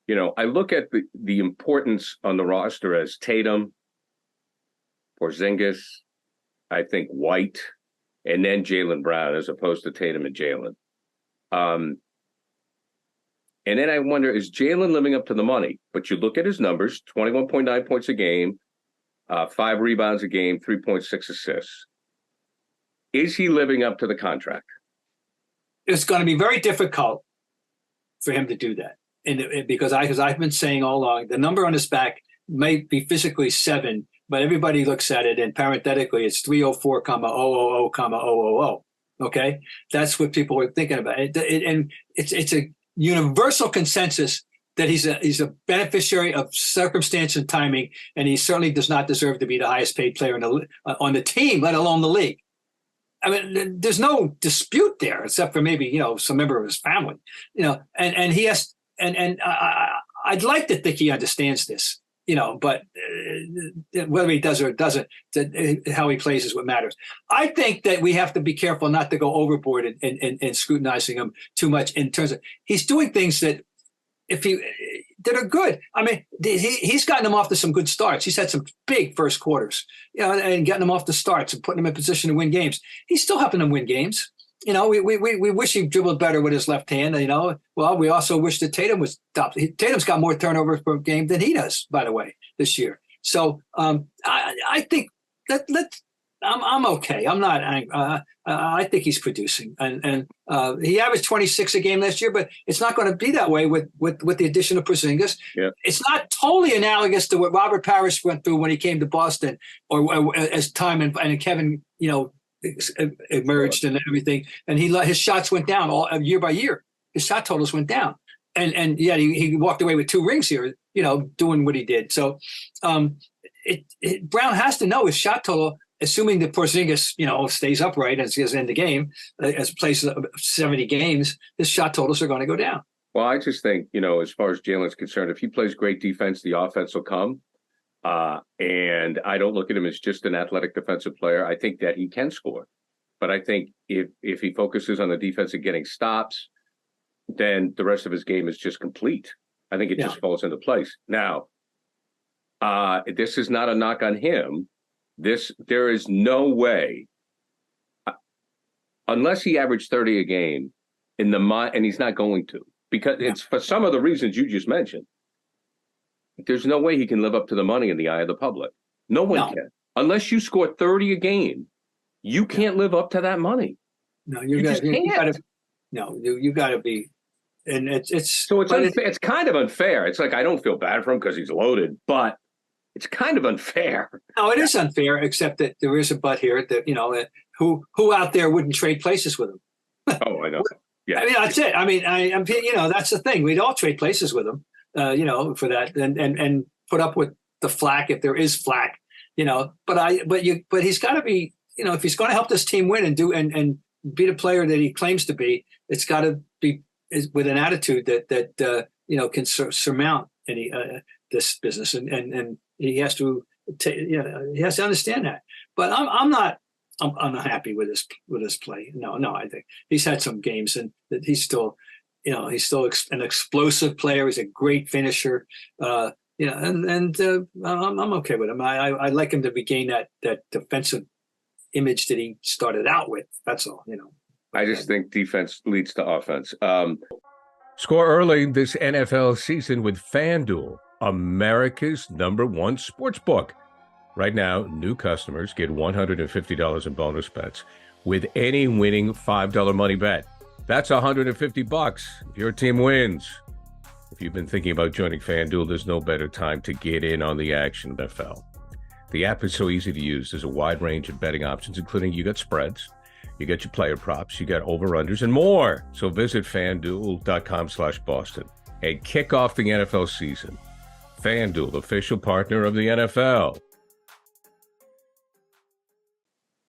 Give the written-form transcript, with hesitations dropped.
I look at the importance on the roster as Tatum, Porzingis, I think White, and then Jaylen Brown as opposed to Tatum and Jaylen. And then I wonder, is Jaylen living up to the money? But you look at his numbers, 21.9 points a game, 5 rebounds a game, 3.6 assists. Is he living up to the contract? It's going to be very difficult for him to do that. And because I've been saying all along, the number on his back may be physically 7, but everybody looks at it and parenthetically it's 304, 000, 000. Okay, that's what people are thinking about. And it's a universal consensus that he's a beneficiary of circumstance and timing, and he certainly does not deserve to be the highest paid player on the team, let alone the league. I mean, there's no dispute there, except for maybe some member of his family. And he has. And I'd like to think he understands this, but whether he does or doesn't, how he plays is what matters. I think that we have to be careful not to go overboard in scrutinizing him too much in terms of he's doing things that are good. I mean, he's gotten them off to some good starts. He's had some big first quarters, and getting them off the starts and putting them in position to win games. He's still helping them win games. We wish he dribbled better with his left hand. Well, we also wish that Tatum was top. Tatum's got more turnovers per game than he does, by the way, this year. So I think that I'm okay. I'm not. I think he's producing, and he averaged 26 a game last year, but it's not going to be that way with the addition of Porzingis. Yeah. It's not totally analogous to what Robert Parrish went through when he came to Boston, or as time and Kevin, emerged and everything, and his shots went down all year by year. His shot totals went down, and yet he walked away with 2 rings here, doing what he did. So Brown has to know his shot total, assuming that Porzingis stays upright as he is in the game, as plays 70 games, his shot totals are going to go down. Well, I just think as far as Jaylen's concerned, if he plays great defense, the offense will come. And I don't look at him as just an athletic defensive player. I think that he can score. But I think if he focuses on the defense and getting stops, then the rest of his game is just complete. I think it just falls into place. Now, this is not a knock on him. There is no way, unless he averaged 30 a game, and he's not going to, because it's for some of the reasons you just mentioned. There's no way he can live up to the money in the eye of the public. No one can. Unless you score 30 a game, you can't live up to that money. No, you got to be. And it's unfair. It's kind of unfair. It's like, I don't feel bad for him because he's loaded, but it's kind of unfair. No, it is unfair, except that there is a but here that, who out there wouldn't trade places with him? Oh, I know. Yeah. I mean, that's it. I mean, that's the thing. We'd all trade places with him. For that, and put up with the flack if there is flack, But he's got to be, if he's going to help this team win and be the player that he claims to be, it's got to be with an attitude that can surmount any this business, and he has to he has to understand that. But I'm not happy with his play. No, I think he's had some games and that he's still. He's still an explosive player. He's a great finisher. I'm okay with him. I like him to regain that defensive image that he started out with. That's all. I just think defense leads to offense. Score early this NFL season with FanDuel, America's #1 sports book. Right now, new customers get $150 in bonus bets with any winning $5 money bet. That's $150 if your team wins. If you've been thinking about joining FanDuel, there's no better time to get in on the action, NFL. The app is so easy to use. There's a wide range of betting options, including you got spreads, you got your player props, you got over-unders, and more. So visit FanDuel.com/Boston and kick off the NFL season. FanDuel, official partner of the NFL.